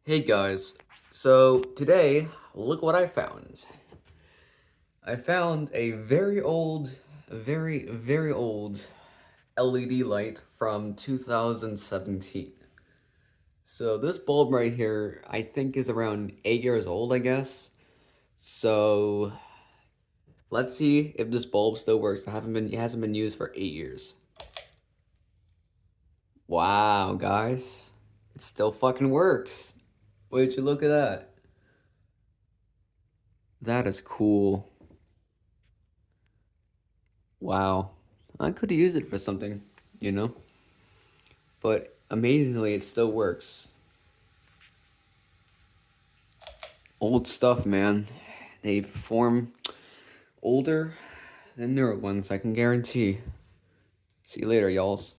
Hey guys, so today, look what I found. I found a very old LED light from 2017. So this bulb right here, I think is around 8 years old, I guess. So let's see if this bulb still works. It hasn't been used for 8 years. Wow, guys. It still fucking works. Wait, you look at that. That is cool. Wow. I could use it for something, you know? But amazingly, it still works. Old stuff, man. They perform older than newer ones, I can guarantee. See you later, y'alls.